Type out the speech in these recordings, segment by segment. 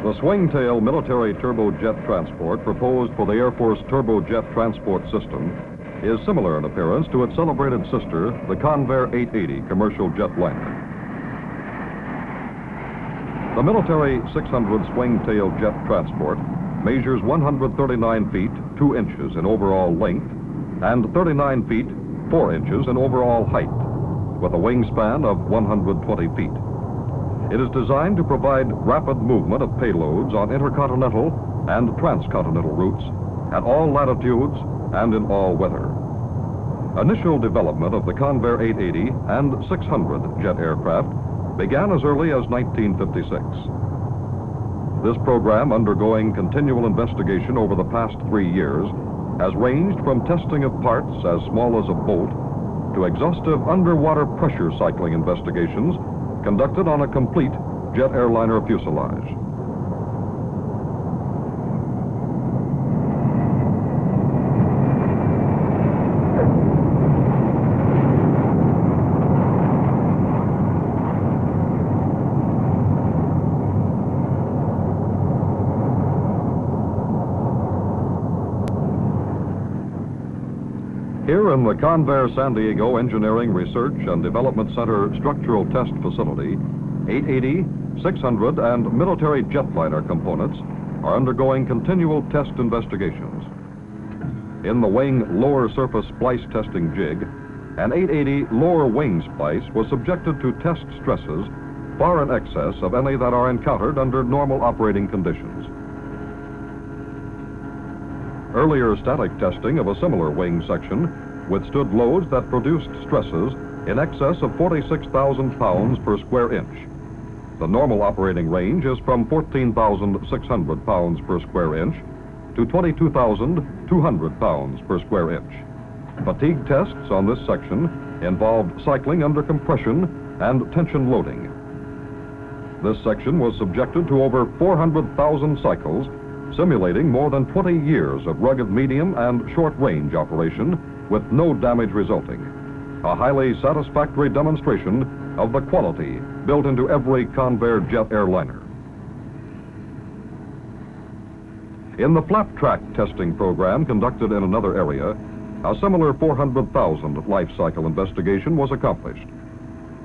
The swing-tail military turbojet transport proposed for the Air Force turbojet transport system is similar in appearance to its celebrated sister, the Convair 880 commercial jetliner. The military 600 swing-tail jet transport measures 139 feet 2 inches in overall length and 39 feet 4 inches in overall height, with a wingspan of 120 feet. It is designed to provide rapid movement of payloads on intercontinental and transcontinental routes at all latitudes and in all weather. Initial development of the Convair 880 and 600 jet aircraft began as early as 1956. This program, undergoing continual investigation over the past 3 years, has ranged from testing of parts as small as a bolt to exhaustive underwater pressure cycling investigations conducted on a complete jet airliner fuselage. Here in the Convair San Diego Engineering Research and Development Center Structural Test Facility, 880, 600, and military jetliner components are undergoing continual test investigations. In the wing lower surface splice testing jig, an 880 lower wing splice was subjected to test stresses far in excess of any that are encountered under normal operating conditions. Earlier static testing of a similar wing section withstood loads that produced stresses in excess of 46,000 pounds per square inch. The normal operating range is from 14,600 pounds per square inch to 22,200 pounds per square inch. Fatigue tests on this section involved cycling under compression and tension loading. This section was subjected to over 400,000 cycles, simulating more than 20 years of rugged medium and short-range operation with no damage resulting. A highly satisfactory demonstration of the quality built into every Convair jet airliner. In the flap track testing program conducted in another area, a similar 400,000 life cycle investigation was accomplished.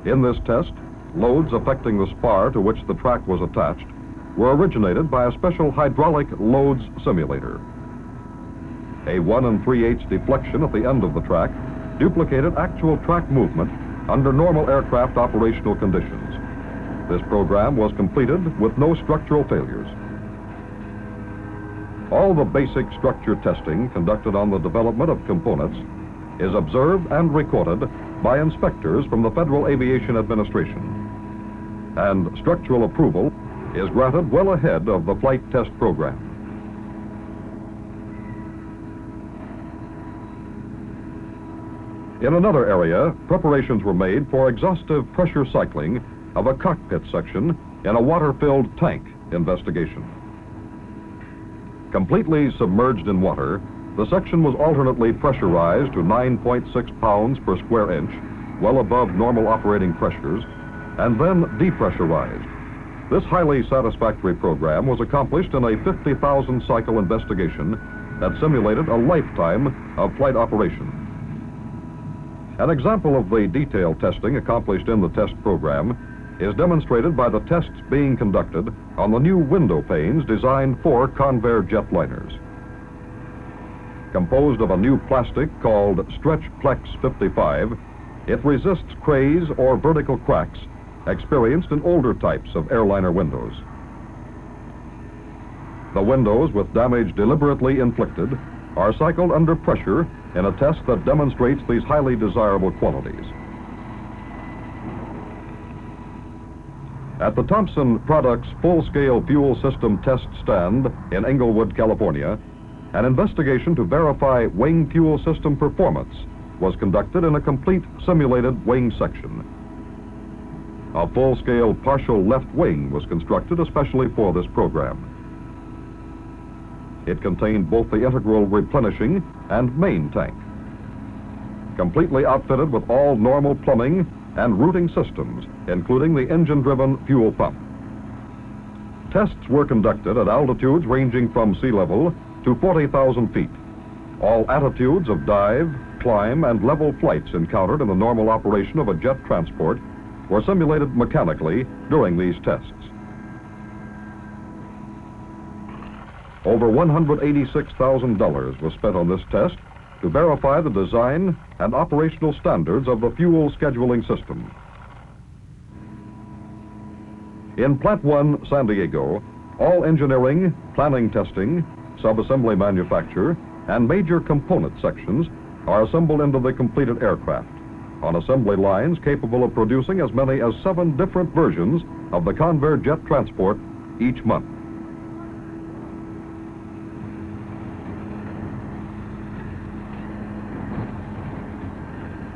In this test, loads affecting the spar to which the track was attached were originated by a special hydraulic loads simulator. A 1 3/8 deflection at the end of the track duplicated actual track movement under normal aircraft operational conditions. This program was completed with no structural failures. All the basic structure testing conducted on the development of components is observed and recorded by inspectors from the Federal Aviation Administration, and structural approval is granted well ahead of the flight test program. In another area, preparations were made for exhaustive pressure cycling of a cockpit section in a water-filled tank investigation. Completely submerged in water, the section was alternately pressurized to 9.6 pounds per square inch, well above normal operating pressures, and then depressurized. This highly satisfactory program was accomplished in a 50,000 cycle investigation that simulated a lifetime of flight operation. An example of the detailed testing accomplished in the test program is demonstrated by the tests being conducted on the new window panes designed for Convair jetliners. Composed of a new plastic called Stretch Plex 55, it resists crays or vertical cracks experienced in older types of airliner windows. The windows with damage deliberately inflicted are cycled under pressure in a test that demonstrates these highly desirable qualities. At the Thompson Products Full-Scale Fuel System Test Stand in Inglewood, California, an investigation to verify wing fuel system performance was conducted in a complete simulated wing section. A full-scale partial left wing was constructed especially for this program. It contained both the integral replenishing and main tank. Completely outfitted with all normal plumbing and routing systems, including the engine-driven fuel pump. Tests were conducted at altitudes ranging from sea level to 40,000 feet. All attitudes of dive, climb, and level flights encountered in the normal operation of a jet transport were simulated mechanically during these tests. Over $186,000 was spent on this test to verify the design and operational standards of the fuel scheduling system. In Plant 1, San Diego, all engineering, planning testing, sub-assembly manufacture, and major component sections are assembled into the completed aircraft on assembly lines capable of producing as many as 7 different versions of the Convair jet transport each month.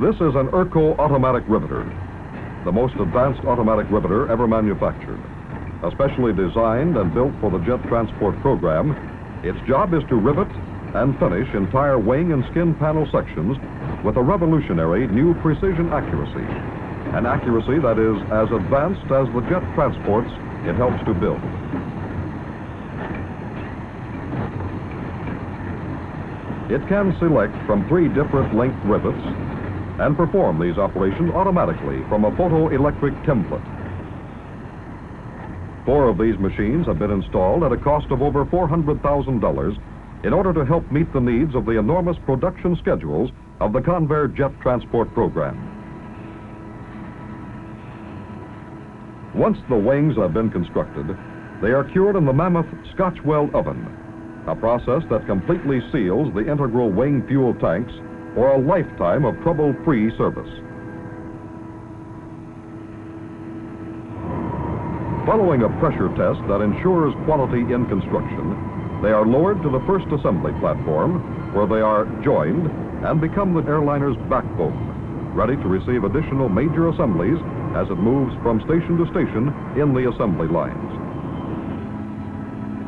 This is an Urco automatic riveter, the most advanced automatic riveter ever manufactured. Especially designed and built for the jet transport program, its job is to rivet and finish entire wing and skin panel sections with a revolutionary new precision accuracy, an accuracy that is as advanced as the jet transports it helps to build. It can select from 3 different length rivets and perform these operations automatically from a photoelectric template. 4 of these machines have been installed at a cost of over $400,000 in order to help meet the needs of the enormous production schedules of the Convair jet transport program. Once the wings have been constructed, they are cured in the mammoth Scotch weld oven, a process that completely seals the integral wing fuel tanks for a lifetime of trouble-free service. Following a pressure test that ensures quality in construction, they are lowered to the first assembly platform, where they are joined and become the airliner's backbone, ready to receive additional major assemblies as it moves from station to station in the assembly lines.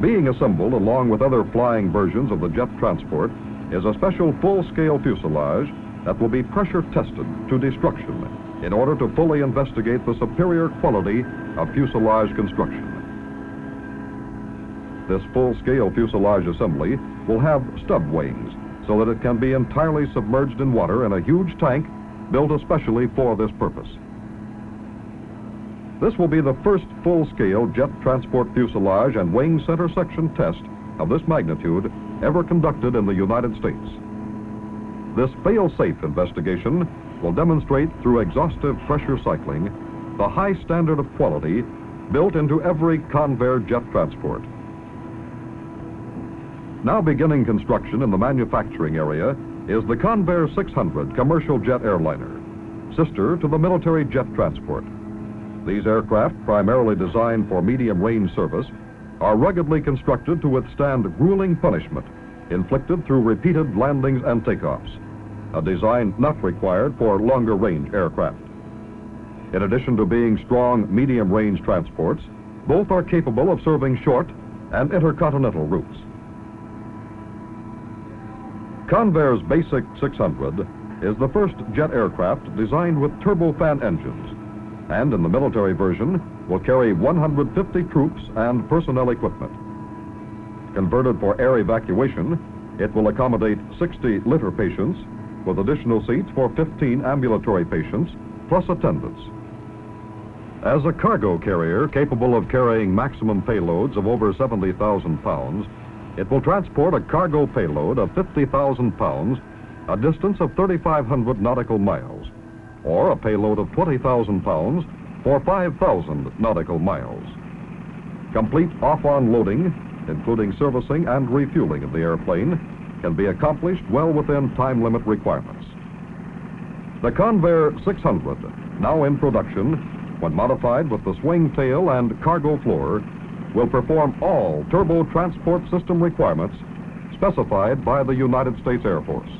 Being assembled along with other flying versions of the jet transport is a special full-scale fuselage that will be pressure tested to destruction in order to fully investigate the superior quality of fuselage construction. This full-scale fuselage assembly will have stub wings so that it can be entirely submerged in water in a huge tank built especially for this purpose. This will be the first full-scale jet transport fuselage and wing center section test of this magnitude ever conducted in the United States. This fail-safe investigation will demonstrate through exhaustive pressure cycling the high standard of quality built into every Convair jet transport. Now beginning construction in the manufacturing area is the Convair 600 commercial jet airliner, sister to the military jet transport. These aircraft, primarily designed for medium-range service, are ruggedly constructed to withstand grueling punishment inflicted through repeated landings and takeoffs, a design not required for longer-range aircraft. In addition to being strong medium-range transports, both are capable of serving short and intercontinental routes. Convair's Basic 600 is the first jet aircraft designed with turbofan engines, and in the military version will carry 150 troops and personnel equipment. Converted for air evacuation, it will accommodate 60 litter patients with additional seats for 15 ambulatory patients plus attendants. As a cargo carrier capable of carrying maximum payloads of over 70,000 pounds, it will transport a cargo payload of 50,000 pounds, a distance of 3,500 nautical miles, or a payload of 20,000 pounds for 5,000 nautical miles. Complete off-on loading, including servicing and refueling of the airplane, can be accomplished well within time limit requirements. The Convair 600, now in production, when modified with the swing tail and cargo floor, will perform all turbo transport system requirements specified by the United States Air Force.